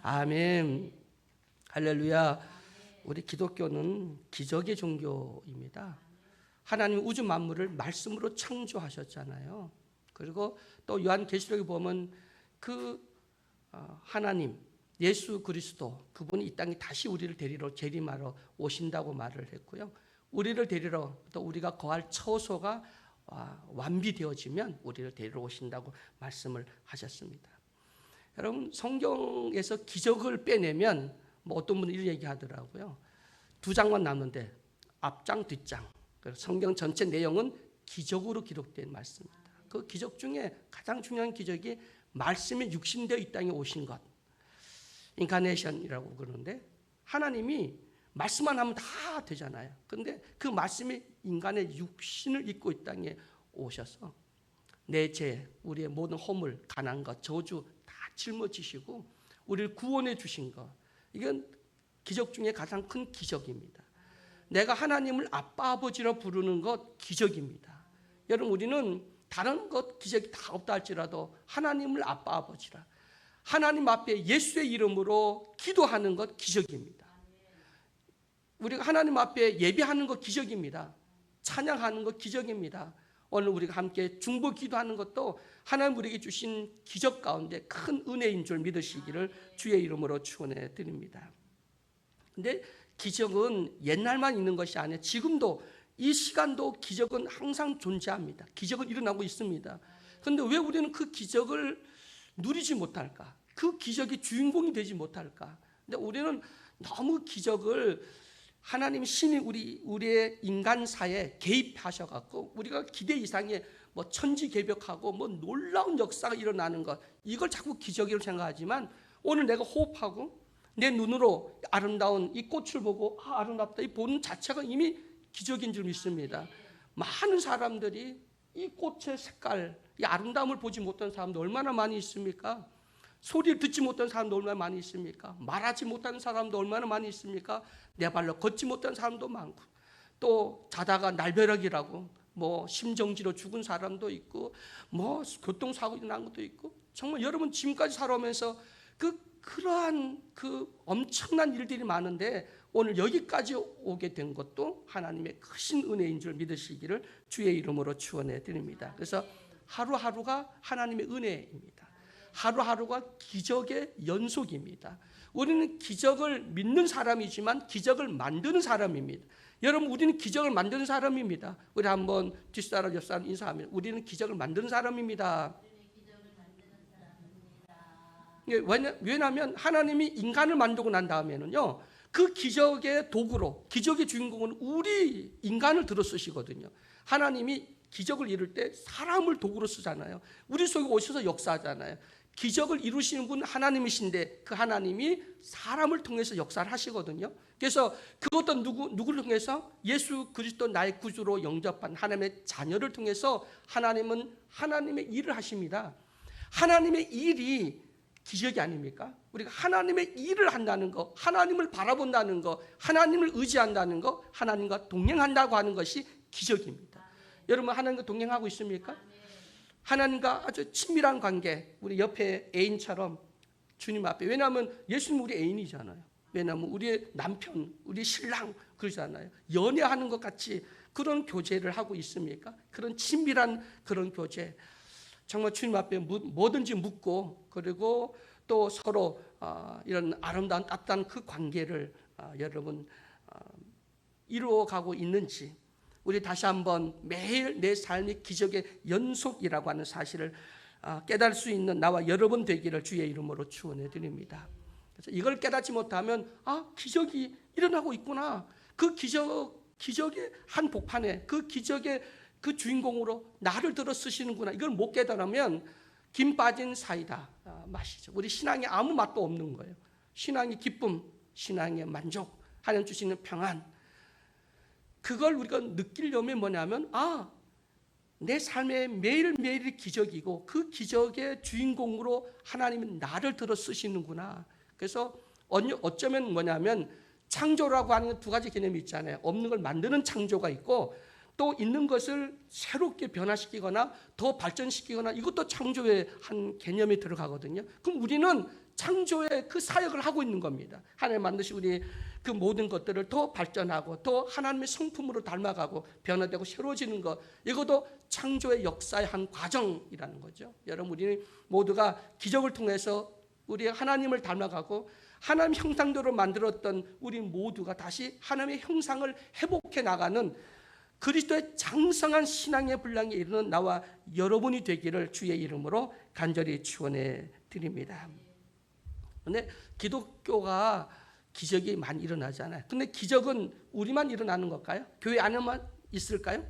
아멘. 할렐루야. 우리 기독교는 기적의 종교입니다. 하나님 우주 만물을 말씀으로 창조하셨잖아요. 그리고 또 요한계시록에 보면 그 하나님 예수 그리스도 그분이 이 땅에 다시 우리를 데리러 재림하러 오신다고 말을 했고요. 우리를 데리러 또 우리가 거할 처소가 완비되어지면 우리를 데리러 오신다고 말씀을 하셨습니다. 여러분 성경에서 기적을 빼내면 어떤 분은 이런 얘기하더라고요. 2장만 남는데 앞장 뒷장. 성경 전체 내용은 기적으로 기록된 말씀입니다. 그 기적 중에 가장 중요한 기적이 말씀이 육신되어 이 땅에 오신 것. 인카네이션이라고 그러는데 하나님이 말씀만 하면 다 되잖아요. 그런데 그 말씀이 인간의 육신을 입고 이 땅에 오셔서 내 죄, 우리의 모든 허물, 가난 것, 저주 다 짊어지시고 우리를 구원해 주신 것. 이건 기적 중에 가장 큰 기적입니다. 내가 하나님을 아빠 아버지로 부르는 것 기적입니다. 여러분 우리는 다른 것 기적이 다 없다 할지라도 하나님을 아빠 아버지라 하나님 앞에 예수의 이름으로 기도하는 것 기적입니다. 우리가 하나님 앞에 예배하는 것 기적입니다. 찬양하는 것 기적입니다. 오늘 우리가 함께 중보 기도하는 것도 하나님 우리에게 주신 기적 가운데 큰 은혜인 줄 믿으시기를 주의 이름으로 축원해 드립니다. 근데 기적은 옛날만 있는 것이 아니라 지금도 이 시간도 기적은 항상 존재합니다. 기적은 일어나고 있습니다. 그런데 왜 우리는 그 기적을 누리지 못할까? 그 기적의 주인공이 되지 못할까? 근데 우리는 너무 기적을 하나님 신이 우리의 인간사에 개입하셔갖고 우리가 기대 이상의 천지개벽하고 놀라운 역사가 일어나는 것 이걸 자꾸 기적으로 생각하지만 오늘 내가 호흡하고 내 눈으로 아름다운 이 꽃을 보고 아름답다 이 보는 자체가 이미 기적인 줄 믿습니다. 많은 사람들이 이 꽃의 색깔, 이 아름다움을 보지 못한 사람도 얼마나 많이 있습니까? 소리를 듣지 못한 사람도 얼마나 많이 있습니까? 말하지 못하는 사람도 얼마나 많이 있습니까? 내 발로 걷지 못한 사람도 많고 또 자다가 날벼락이라고 심정지로 죽은 사람도 있고 교통사고 난 것도 있고 정말 여러분 지금까지 살아오면서 그러한 엄청난 일들이 많은데 오늘 여기까지 오게 된 것도 하나님의 크신 은혜인 줄 믿으시기를 주의 이름으로 축원해 드립니다. 그래서 하루하루가 하나님의 은혜입니다. 하루하루가 기적의 연속입니다. 우리는 기적을 믿는 사람이지만 기적을 만드는 사람입니다. 여러분 우리는 기적을 만드는 사람입니다. 우리 한번 뒷사람 옆사람 인사하면 우리는 기적을 만드는 사람입니다. 왜냐하면 하나님이 인간을 만들고 난 다음에는요 그 기적의 도구로 기적의 주인공은 우리 인간을 들어 쓰시거든요. 하나님이 기적을 이룰 때 사람을 도구로 쓰잖아요. 우리 속에 오셔서 역사하잖아요. 기적을 이루시는 분 하나님이신데 그 하나님이 사람을 통해서 역사를 하시거든요. 그래서 그것도 누구를 통해서 예수 그리스도 나의 구주로 영접한 하나님의 자녀를 통해서 하나님은 하나님의 일을 하십니다. 하나님의 일이 기적이 아닙니까? 우리가 하나님의 일을 한다는 거, 하나님을 바라본다는 거, 하나님을 의지한다는 거, 하나님과 동행한다고 하는 것이 기적입니다. 여러분 하나님과 동행하고 있습니까? 하나님과 아주 친밀한 관계, 우리 옆에 애인처럼 주님 앞에. 왜냐하면 예수님 우리 애인이잖아요. 왜냐하면 우리의 남편, 우리 신랑 그러잖아요. 연애하는 것 같이 그런 교제를 하고 있습니까? 그런 친밀한 그런 교제. 정말 주님 앞에 뭐든지 묻고 그리고 또 서로 이런 아름다운 따뜻한 그 관계를 여러분 이루어가고 있는지 우리 다시 한번 매일 내 삶이 기적의 연속이라고 하는 사실을 깨달을 수 있는 나와 여러분 되기를 주의 이름으로 축원해 드립니다. 그래서 이걸 깨닫지 못하면 기적이 일어나고 있구나. 그 기적의 한 복판에 그 기적의 그 주인공으로 나를 들어 쓰시는구나. 이걸 못 깨달으면 김 빠진 사이다 마시죠. 우리 신앙에 아무 맛도 없는 거예요. 신앙의 기쁨, 신앙의 만족, 하나님 주시는 평안. 그걸 우리가 느끼려면 뭐냐면 내 삶의 매일매일이 기적이고 그 기적의 주인공으로 하나님은 나를 들어 쓰시는구나. 그래서 어쩌면 뭐냐면 창조라고 하는 두 가지 개념이 있잖아요. 없는 걸 만드는 창조가 있고 또 있는 것을 새롭게 변화시키거나 더 발전시키거나 이것도 창조의 한 개념이 들어가거든요. 그럼 우리는 창조의 그 사역을 하고 있는 겁니다. 하나님 만드신 우리 그 모든 것들을 더 발전하고 또 하나님의 성품으로 닮아가고 변화되고 새로워지는 것, 이것도 창조의 역사의 한 과정이라는 거죠. 여러분, 우리 모두가 기적을 통해서 우리 하나님을 닮아가고 하나님 형상대로 만들었던 우리 모두가 다시 하나님의 형상을 회복해 나가는 그리스도의 장성한 신앙의 분량에 이르는 나와 여러분이 되기를 주의 이름으로 간절히 축원해 드립니다. 근데 기독교가 기적이 많이 일어나잖아요. 근데 기적은 우리만 일어나는 걸까요? 교회 안에만 있을까요?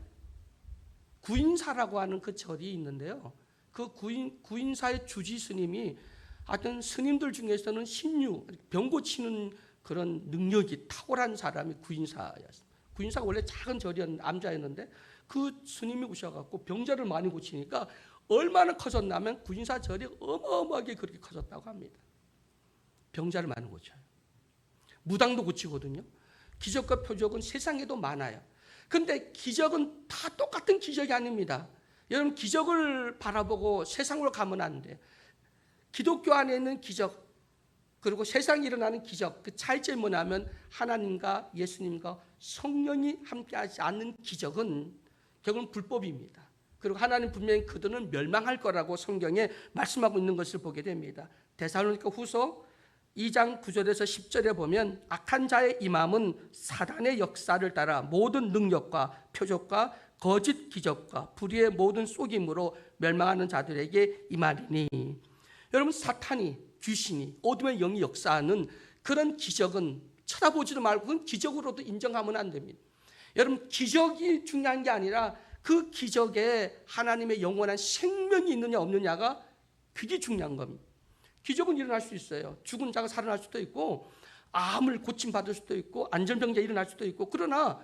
구인사라고 하는 그 절이 있는데요. 그 구인사의 주지 스님이 하여튼 스님들 중에서는 신유, 병 고치는 그런 능력이 탁월한 사람이 구인사였습니다. 구인사가 원래 작은 절이었는데 암자였는데 그 스님이 오셔갖고 병자를 많이 고치니까 얼마나 커졌냐면 구인사 절이 어마어마하게 그렇게 커졌다고 합니다. 병자를 많이 고쳐요. 무당도 고치거든요. 기적과 표적은 세상에도 많아요. 근데 기적은 다 똑같은 기적이 아닙니다. 여러분, 기적을 바라보고 세상으로 가면 안 돼요. 기독교 안에 있는 기적, 그리고 세상에 일어나는 기적, 그 차이점이 뭐냐면 하나님과 예수님과 성령이 함께하지 않는 기적은 결국은 불법입니다. 그리고 하나님 분명히 그들은 멸망할 거라고 성경에 말씀하고 있는 것을 보게 됩니다. 데살로니가 후서 2장 9절에서 10절에 보면 악한 자의 임함은 사단의 역사를 따라 모든 능력과 표적과 거짓 기적과 불의의 모든 속임으로 멸망하는 자들에게 임하리니. 여러분, 사탄이, 귀신이, 어둠의 영이 역사하는 그런 기적은 쳐다보지도 말고 그건 기적으로도 인정하면 안 됩니다. 여러분, 기적이 중요한 게 아니라 그 기적에 하나님의 영원한 생명이 있느냐 없느냐가 그게 중요한 겁니다. 기적은 일어날 수 있어요. 죽은 자가 살아날 수도 있고 암을 고침받을 수도 있고 안전병자 일어날 수도 있고, 그러나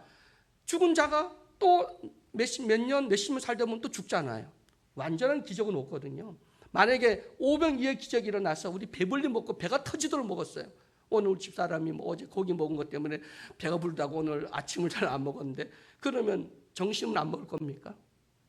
죽은 자가 또 몇 년, 몇십 년 살다 보면 또 죽잖아요. 완전한 기적은 없거든요. 만약에 오병이의 기적이 일어나서 우리 배불리 먹고 배가 터지도록 먹었어요. 오늘 우리 집사람이 어제 고기 먹은 것 때문에 배가 부르다고 오늘 아침을 잘 안 먹었는데, 그러면 점심은 안 먹을 겁니까?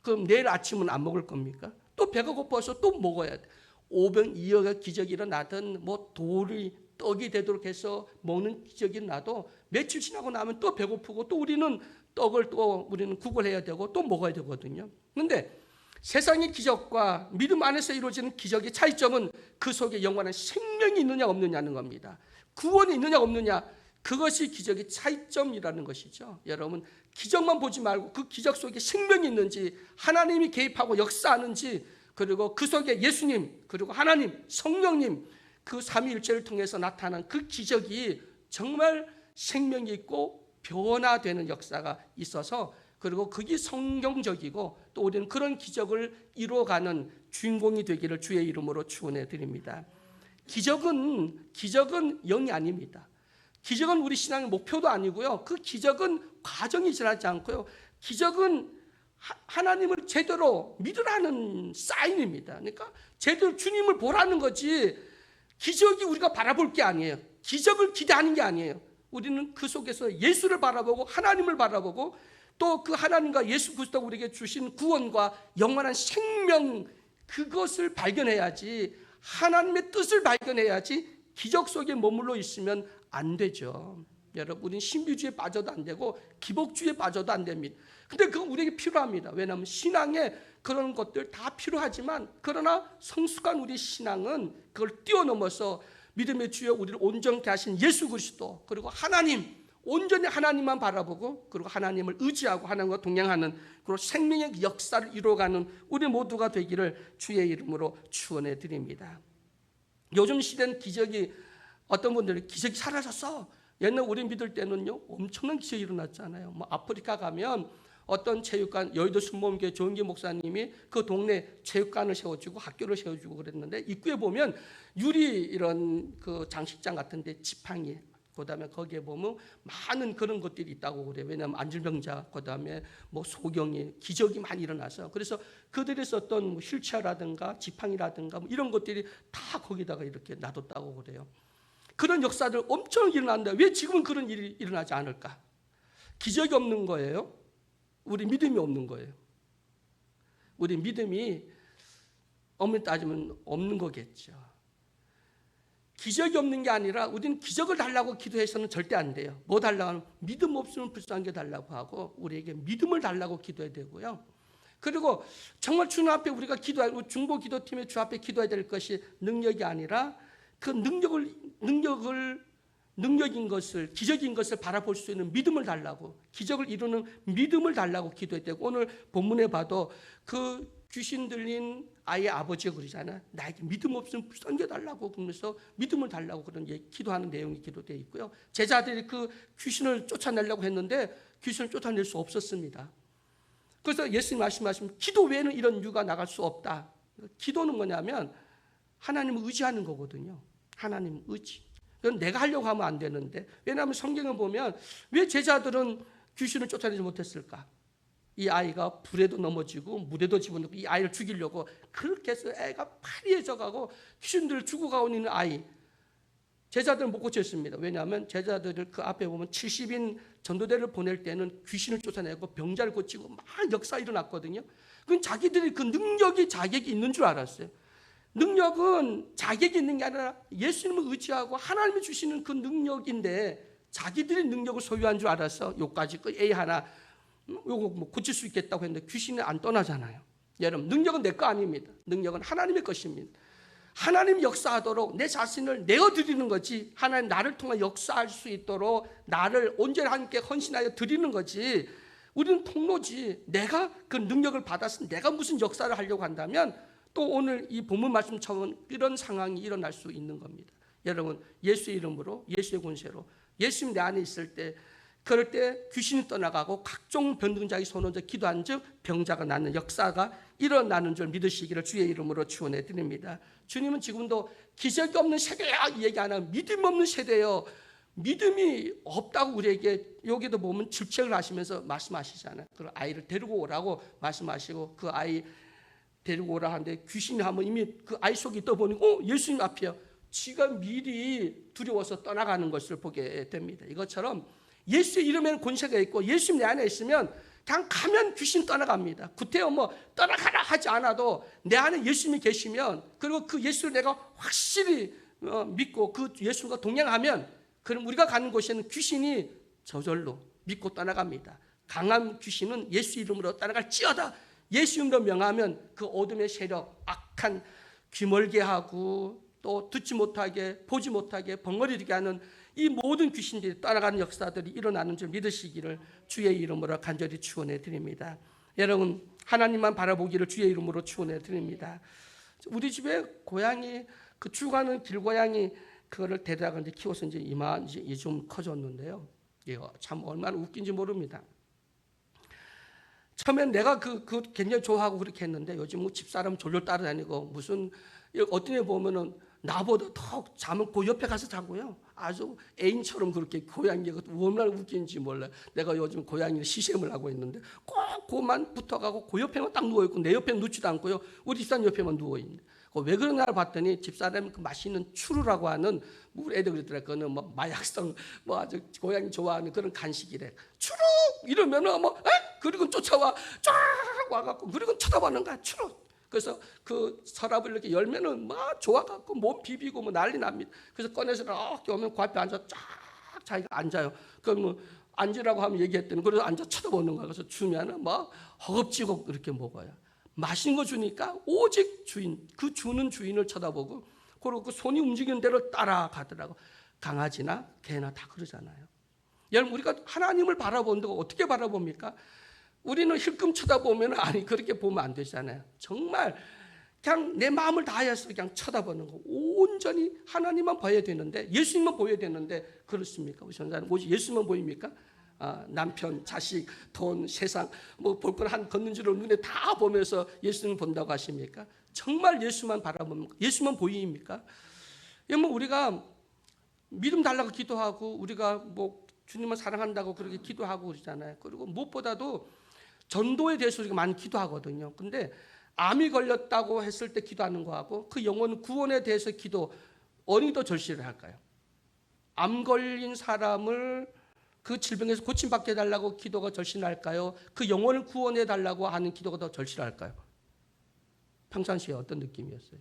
그럼 내일 아침은 안 먹을 겁니까? 또 배가 고파서 또 먹어야 돼. 오병이어의 기적이 일어나든 뭐 돌이 떡이 되도록 해서 먹는 기적이 나도 며칠 지나고 나면 또 배고프고 또 우리는 떡을 또 우리는 구걸해야 되고 또 먹어야 되거든요. 그런데 세상의 기적과 믿음 안에서 이루어지는 기적의 차이점은 그 속에 영원한 생명이 있느냐 없느냐는 겁니다. 구원이 있느냐 없느냐, 그것이 기적의 차이점이라는 것이죠. 여러분, 기적만 보지 말고 그 기적 속에 생명이 있는지, 하나님이 개입하고 역사하는지, 그리고 그 속에 예수님, 그리고 하나님, 성령님, 그 삼위일체를 통해서 나타난 그 기적이 정말 생명이 있고 변화되는 역사가 있어서, 그리고 그게 성경적이고 또 우리는 그런 기적을 이루어가는 주인공이 되기를 주의 이름으로 축원해 드립니다. 기적은 영이 아닙니다. 기적은 우리 신앙의 목표도 아니고요. 그 기적은 과정이 지나지 않고요. 기적은 하나님을 제대로 믿으라는 사인입니다. 그러니까 제대로 주님을 보라는 거지, 기적이 우리가 바라볼 게 아니에요. 기적을 기대하는 게 아니에요. 우리는 그 속에서 예수를 바라보고 하나님을 바라보고 또 그 하나님과 예수 그리스도가 우리에게 주신 구원과 영원한 생명, 그것을 발견해야지, 하나님의 뜻을 발견해야지 기적 속에 머물러 있으면 안 되죠. 여러분, 우리는 신비주의에 빠져도 안 되고 기복주의에 빠져도 안 됩니다. 근데 그건 우리에게 필요합니다. 왜냐하면 신앙에 그런 것들 다 필요하지만, 그러나 성숙한 우리 신앙은 그걸 뛰어넘어서 믿음의 주여 우리를 온전케 하신 예수 그리스도, 그리고 하나님, 온전히 하나님만 바라보고 그리고 하나님을 의지하고 하나님과 동행하는 그리고 생명의 역사를 이루어가는 우리 모두가 되기를 주의 이름으로 축원해 드립니다. 요즘 시대는 기적이, 어떤 분들이 기적이 사라졌어. 옛날 우리 믿을 때는요 엄청난 기적이 일어났잖아요. 뭐 아프리카 가면 어떤 체육관, 여의도 순복음교회 조은기 목사님이 그 동네 체육관을 세워주고 학교를 세워주고 그랬는데, 입구에 보면 유리 이런 그 장식장 같은데 지팡이, 그다음에 거기에 보면 많은 그런 것들이 있다고 그래요. 왜냐하면 안질병자, 그다음에 뭐 소경이, 기적이 많이 일어나서, 그래서 그들이 썼던 뭐 휠체어라든가 지팡이라든가 뭐 이런 것들이 다 거기다가 이렇게 놔뒀다고 그래요. 그런 역사들 엄청 일어난다. 왜 지금은 그런 일이 일어나지 않을까? 기적이 없는 거예요? 우리 믿음이 없는 거예요? 우리 믿음이 엄밀히 따지면 없는 거겠죠. 기적이 없는 게 아니라 우리는 기적을 달라고 기도해서는 절대 안 돼요. 뭐 달라고 하면 믿음 없으면 불쌍한 게 달라고 하고 우리에게 믿음을 달라고 기도해야 되고요. 그리고 정말 주님 앞에 우리가 기도하고 중보 기도팀의 주 앞에 기도해야 될 것이 능력이 아니라 그 능력인 것을, 기적인 것을 바라볼 수 있는 믿음을 달라고, 기적을 이루는 믿음을 달라고 기도해야 되고, 오늘 본문에 봐도 그 귀신 들린 아이의 아버지가 그러잖아요. 나에게 믿음 없으면 불쌍해 달라고 그러면서 믿음을 달라고 그런 기도하는 내용이 기도되어 있고요. 제자들이 그 귀신을 쫓아내려고 했는데 귀신을 쫓아낼 수 없었습니다. 그래서 예수님 말씀하시면 기도 외에는 이런 유가 나갈 수 없다. 기도는 뭐냐면 하나님을 의지하는 거거든요. 하나님 의지. 그건 내가 하려고 하면 안 되는데, 왜냐하면 성경을 보면 왜 제자들은 귀신을 쫓아내지 못했을까? 이 아이가 불에도 넘어지고 물에도 집어넣고 이 아이를 죽이려고 그렇게 해서 애가 파리해져 가고 귀신들 죽어가고 있는 아이, 제자들은 못 고쳤습니다. 왜냐하면 제자들을 그 앞에 보면 70인 전도대를 보낼 때는 귀신을 쫓아내고 병자를 고치고 막 역사 일어났거든요. 그건 자기들이 그 능력이 자격이 있는 줄 알았어요. 능력은 자격이 있는 게 아니라 예수님을 의지하고 하나님이 주시는 그 능력인데 자기들이 능력을 소유한 줄 알아서 요까지 그 A 하나 요거 뭐 고칠 수 있겠다고 했는데 귀신이 안 떠나잖아요. 여러분, 능력은 내 거 아닙니다. 능력은 하나님의 것입니다. 하나님 역사하도록 내 자신을 내어드리는 거지, 하나님 나를 통해 역사할 수 있도록 나를 온전히 하나님께 헌신하여 드리는 거지, 우리는 통로지. 내가 그 능력을 받아서 내가 무슨 역사를 하려고 한다면 또 오늘 이 본문 말씀처럼 이런 상황이 일어날 수 있는 겁니다. 여러분, 예수의 이름으로, 예수의 권세로 예수님 내 안에 있을 때, 그럴 때 귀신이 떠나가고 각종 변등자의 손 얹어 기도한 즉 병자가 낫는 역사가 일어나는 줄 믿으시기를 주의 이름으로 축원해 드립니다. 주님은 지금도 기적이 없는 세대야 이 얘기 안 하고 믿음 없는 세대요, 믿음이 없다고 우리에게 여기도 보면 질책을 하시면서 말씀하시잖아요. 그 아이를 데리고 오라고 말씀하시고 그 아이 데리고 오라 하는데 귀신이 하면 이미 그 아이 속에 있다 보니 예수님 앞이요. 지가 미리 두려워서 떠나가는 것을 보게 됩니다. 이것처럼 예수의 이름에는 권세가 있고 예수님 내 안에 있으면 그냥 가면 귀신 떠나갑니다. 구태여 뭐 떠나가라 하지 않아도 내 안에 예수님이 계시면, 그리고 그 예수를 내가 확실히 믿고 그 예수님과 동행하면, 그럼 우리가 가는 곳에는 귀신이 저절로 믿고 떠나갑니다. 강한 귀신은 예수 이름으로 떠나갈지어다. 예수 이름으로 명하면 그 어둠의 세력, 악한 귀멀게 하고 또 듣지 못하게 보지 못하게 벙어리게 하는 이 모든 귀신들이 떠나가는 역사들이 일어나는 줄 믿으시기를 주의 이름으로 간절히 축원해 드립니다. 여러분, 하나님만 바라보기를 주의 이름으로 축원해 드립니다. 우리 집에 고양이, 그 죽어가는 길고양이, 그거를 데려다가 이제 키워서 이제 이제 좀 커졌는데요. 이거 참 얼마나 웃긴지 모릅니다. 처음엔 내가 그 굉장히 좋아하고 그렇게 했는데 요즘 뭐 집사람 졸졸 따라다니고 무슨 어떤 애 보면은 나보다 더 잠을 그 옆에 가서 자고요. 아주 애인처럼 그렇게 고양이가 얼마나 웃긴지 몰라요. 내가 요즘 고양이를 시샘을 하고 있는데 꼭 그만 붙어가고 그 옆에만 딱 누워있고 내 옆에는 눕지도 않고요. 우리 집사람 옆에만 누워있는데 왜 그러냐를 봤더니 집사람이 그 맛있는 추루라고 하는 우리 애들 그러더라고요. 그거는 뭐 마약성 뭐 아주 고양이 좋아하는 그런 간식이래. 추루 이러면은 뭐 그리고 쫓아와 쫙 와갖고 그리고 쳐다보는 거야. 추루. 그래서 그 서랍을 이렇게 열면은 막 좋아갖고 몸 비비고 뭐 난리 납니다. 그래서 꺼내서 이렇게 오면 그 앞에 앉아 쫙 자기가 앉아요. 그럼 뭐 앉으라고 하면 얘기했더니 그래서 앉아 쳐다보는 거야. 그래서 주면은 뭐 허겁지겁 이렇게 먹어요. 맛있는 거 주니까 오직 주인, 그 주는 주인을 쳐다보고 그리고 그 손이 움직이는 대로 따라가더라고. 강아지나 개나 다 그러잖아요. 여러분, 우리가 하나님을 바라본다고 어떻게 바라봅니까? 우리는 힐끔 쳐다보면 아니 그렇게 보면 안 되잖아요. 정말 그냥 내 마음을 다해서 그냥 쳐다보는 거, 온전히 하나님만 봐야 되는데, 예수님만 보여야 되는데 그렇습니까? 우리 전사는 오직 예수님만 보입니까? 남편, 자식, 돈, 세상 뭐 볼 건 한 걷는 줄로 눈에 다 보면서 예수님 본다고 하십니까? 정말 예수만 바라봅니까? 예수만 보입니까? 여러분, 우리가 믿음 달라고 기도하고 우리가 뭐 주님을 사랑한다고 그렇게 기도하고 그러잖아요. 그리고 무엇보다도 전도에 대해서 우리가 많이 기도하거든요. 근데 암이 걸렸다고 했을 때 기도하는 거하고 그 영혼 구원에 대해서 기도, 어느 더 절실을 할까요? 암 걸린 사람을 그 질병에서 고침받게 해달라고 기도가 절실할까요? 그 영혼을 구원해 달라고 하는 기도가 더 절실할까요? 평상시에 어떤 느낌이었어요?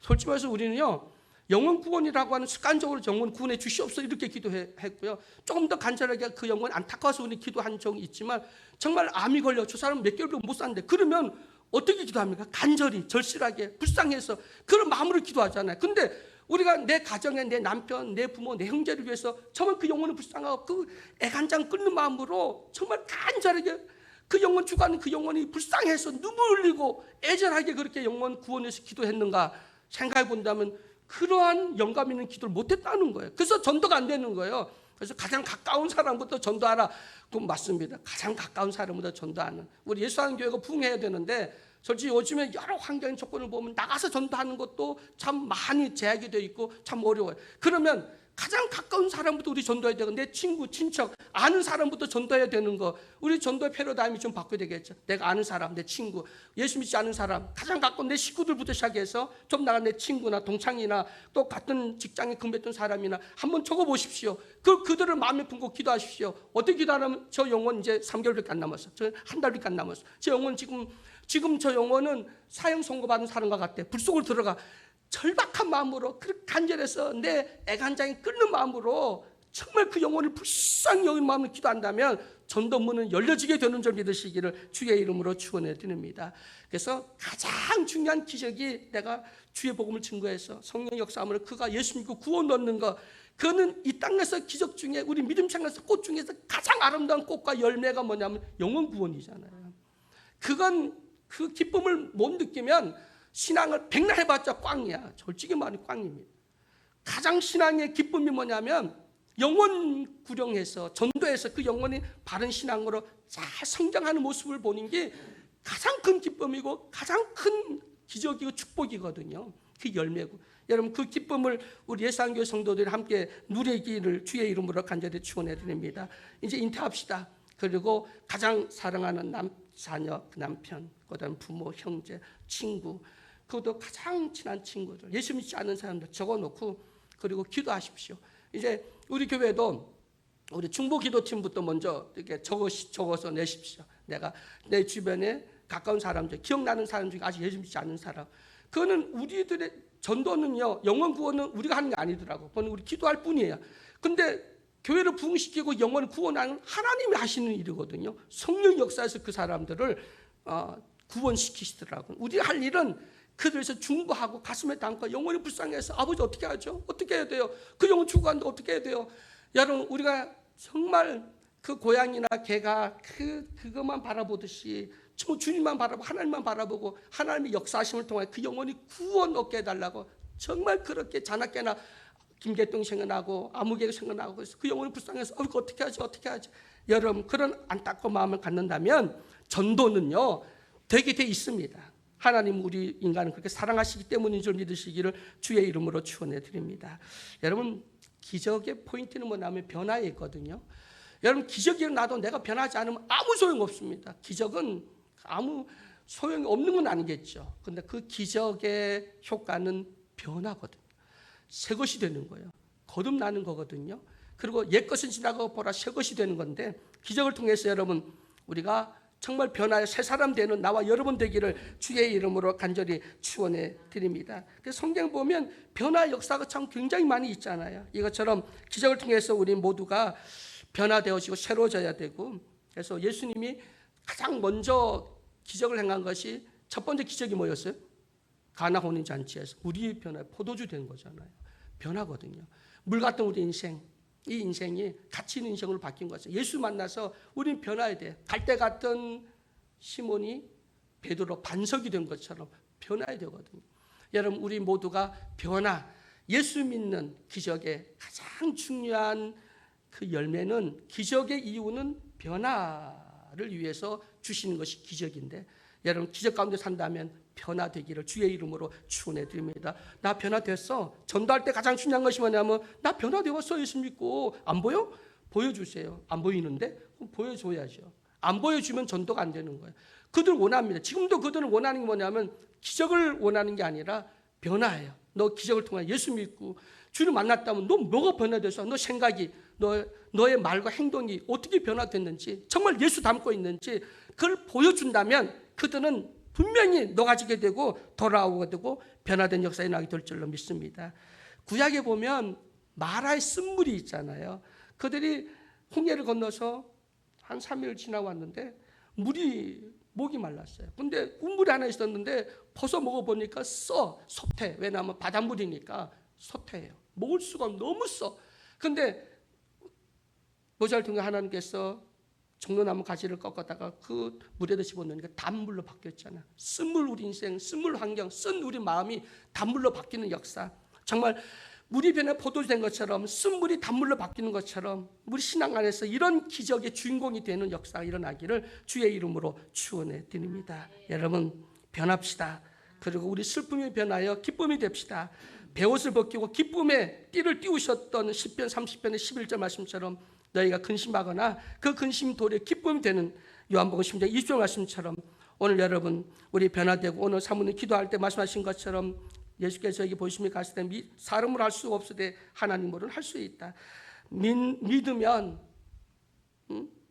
솔직히 말해서 우리는요, 영혼 구원이라고 하는 습관적으로 영혼 구원해 주시옵소서 이렇게 기도했고요. 조금 더 간절하게 그 영혼 안타까워서 우리 기도한 적이 있지만 정말 암이 걸려 저 사람 몇 개월도 못 사는데 그러면 어떻게 기도합니까? 간절히 절실하게 불쌍해서 그런 마음으로 기도하잖아요. 근데 우리가 내 가정에 내 남편, 내 부모, 내 형제를 위해서 정말 그 영혼을 불쌍하고 그 애간장 끓는 마음으로 정말 간절하게 그 영혼 주가는 그 영혼이 불쌍해서 눈물 흘리고 애절하게 그렇게 영혼 구원해서 기도했는가 생각해 본다면 그러한 영감 있는 기도를 못했다는 거예요. 그래서 전도가 안 되는 거예요. 그래서 가장 가까운 사람부터 전도하라. 그건 맞습니다. 가장 가까운 사람부터 전도하는. 우리 예수하는 교회가 부흥해야 되는데 솔직히 요즘에 여러 환경 조건을 보면 나가서 전도하는 것도 참 많이 제약이 되어 있고 참 어려워요. 그러면 가장 가까운 사람부터 우리 전도해야 되고 내 친구, 친척, 아는 사람부터 전도해야 되는 거. 우리 전도의 패러다임이 좀 바꿔야 되겠죠. 내가 아는 사람, 내 친구, 예수 믿지 않은 사람, 가장 가까운 내 식구들부터 시작해서 좀 나간 내 친구나 동창이나 또 같은 직장에 근무했던 사람이나 한번 적어보십시오. 그들을 마음에 품고 기도하십시오. 어떻게 기도하면 저 영혼 이제 3개월밖에 안 남았어. 저 한 달밖에 안 남았어. 저 영혼 지금 저 영혼은 사형 선고받은 사람과 같아. 불 속으로 들어가. 절박한 마음으로 그렇게 간절해서 내 애간장이 끓는 마음으로 정말 그 영혼을 불쌍히 여긴 마음으로 기도한다면 전도문은 열려지게 되는 줄 믿으시기를 주의 이름으로 축원해 드립니다. 그래서 가장 중요한 기적이 내가 주의 복음을 증거해서 성령 역사함으로 그가 예수 믿고 구원 얻는 것, 그는 이 땅에서 기적 중에 우리 믿음 생활에서 꽃 중에서 가장 아름다운 꽃과 열매가 뭐냐면 영혼 구원이잖아요. 그건 그 기쁨을 못 느끼면 신앙을 백날 해봤자 꽝이야. 솔직히 말해 꽝입니다. 가장 신앙의 기쁨이 뭐냐면 영혼 구령해서 전도해서 그 영혼이 바른 신앙으로 잘 성장하는 모습을 보는 게 가장 큰 기쁨이고 가장 큰 기적이고 축복이거든요. 그 열매고. 여러분 그 기쁨을 우리 예수한교회 성도들이 함께 누리기를 주의 이름으로 간절히 축원해 드립니다. 이제 인터합시다. 그리고 가장 사랑하는 자녀, 남편, 그다음 부모, 형제, 친구, 그것도 가장 친한 친구들, 예수 믿지 않는 사람들 적어놓고 그리고 기도하십시오. 이제 우리 교회도 우리 중보 기도팀부터 먼저 이렇게 적어서 내십시오. 내가 내 주변에 가까운 사람들, 기억나는 사람 중에 아직 예수 믿지 않는 사람, 그거는 우리들의 전도는요, 영혼 구원은 우리가 하는 게 아니더라고. 그건 우리 기도할 뿐이에요. 근데 교회를 부흥시키고 영혼을 구원하는 하나님이 하시는 일이거든요. 성령 역사에서 그 사람들을 구원시키시더라고요. 우리가 할 일은 그들에서 중보하고 가슴에 담고 영혼이 불쌍해서 아버지 어떻게 하죠? 어떻게 해야 돼요? 그 영혼 죽어가는데 어떻게 해야 돼요? 여러분 우리가 정말 그 고양이나 개가 그것만 바라보듯이 주님만 바라보고 하나님만 바라보고 하나님의 역사하심을 통해 그 영혼이 구원 얻게 해달라고 정말 그렇게 자나깨나 김계동 생각나고 아무개가 생각나고 그래서 그 영혼이 불쌍해서 어떻게 하지? 여러분 그런 안타까운 마음을 갖는다면 전도는요 되게 돼 있습니다. 하나님 우리 인간을 그렇게 사랑하시기 때문인 줄 믿으시기를 주의 이름으로 축원해 드립니다. 여러분 기적의 포인트는 뭐냐면 변화에 있거든요. 여러분 기적이 일어나도 내가 변하지 않으면 아무 소용 없습니다. 기적은 아무 소용이 없는 건 아니겠죠. 근데 그 기적의 효과는 변화거든요. 새 것이 되는 거예요. 거듭나는 거거든요. 그리고 옛 것은 지나가고 보라 새 것이 되는 건데 기적을 통해서 여러분 우리가 정말 변화의 새 사람 되는 나와 여러분 되기를 주의 이름으로 간절히 축원해 드립니다. 그래서 성경 보면 변화 역사가 참 굉장히 많이 있잖아요. 이것처럼 기적을 통해서 우리 모두가 변화되어지고 새로워져야 되고, 그래서 예수님이 가장 먼저 기적을 행한 것이 첫 번째 기적이 뭐였어요? 가나 혼인 잔치에서 우리 변화 포도주 된 거잖아요. 변화거든요. 물 같은 우리 인생, 이 인생이 가치 있는 인생으로 바뀐 거죠. 예수 만나서 우리는 변화해야 돼. 갈대 같은 시몬이 베드로 반석이 된 것처럼 변화해야 되거든요. 여러분 우리 모두가 변화, 예수 믿는 기적의 가장 중요한 그 열매는, 기적의 이유는 변화를 위해서 주시는 것이 기적인데, 여러분 기적 가운데 산다면 변화되기를 주의 이름으로 축원해 드립니다. 나 변화됐어. 전도할 때 가장 중요한 것이 뭐냐면 나 변화되었어. 예수 믿고. 안 보여? 보여주세요. 안 보이는데? 그럼 보여줘야죠. 안 보여주면 전도가 안 되는 거예요. 그들 원합니다. 지금도 그들은 원하는 게 뭐냐면 기적을 원하는 게 아니라 변화예요. 너 기적을 통해 예수 믿고 주를 만났다면 너 뭐가 변화돼서 너 생각이, 너의 말과 행동이 어떻게 변화됐는지, 정말 예수 닮고 있는지 그걸 보여준다면 그들은 분명히 녹아지게 되고 돌아오게 되고 변화된 역사에 나게 될 줄로 믿습니다. 구약에 보면 마라의 쓴물이 있잖아요. 그들이 홍해를 건너서 한 3일 지나고 왔는데 목이 말랐어요. 근데 국물이 하나 있었는데 벗어 먹어보니까 솥해. 왜냐하면 바닷물이니까 솥해요. 먹을 수가 너무 써. 근데 모자를 통해 하나님께서 종려나무 가지를 꺾었다가 그 물에다 집어넣으니까 단물로 바뀌었잖아. 쓴물 우리 인생, 쓴물 환경, 쓴 우리 마음이 단물로 바뀌는 역사. 정말 물이 변해 포도주 된 것처럼 쓴물이 단물로 바뀌는 것처럼 우리 신앙 안에서 이런 기적의 주인공이 되는 역사가 일어나기를 주의 이름으로 축원해 드립니다. 여러분 변합시다. 그리고 우리 슬픔이 변하여 기쁨이 됩시다. 베옷을 벗기고 기쁨의 띠를 띄우셨던 시편 30편의 11절 말씀처럼 너희가 근심하거나 그 근심 도리에 기쁨이 되는 요한복음 10장 20절 말씀처럼 오늘 여러분 우리 변화되고 오늘 사모님 기도할 때 말씀하신 것처럼 예수께서 저에게 보시며 가실 때 사람으로 할 수 없으되 하나님으로는 할 수 있다. 믿으면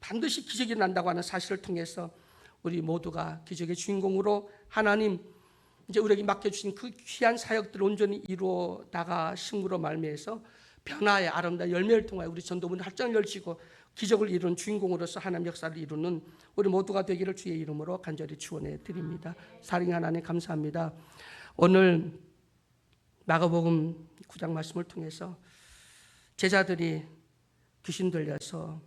반드시 기적이 난다고 하는 사실을 통해서 우리 모두가 기적의 주인공으로 하나님 이제 우리에게 맡겨주신 그 귀한 사역들을 온전히 이루어 나가심으로 말미해서 변화의 아름다운 열매를 통하여 우리 전도문이 활짝 열리고 기적을 이루는 주인공으로서 하나님 역사를 이루는 우리 모두가 되기를 주의 이름으로 간절히 축원해 드립니다. 사랑의 하나님 감사합니다. 오늘 마가복음 9장 말씀을 통해서 제자들이 귀신 들려서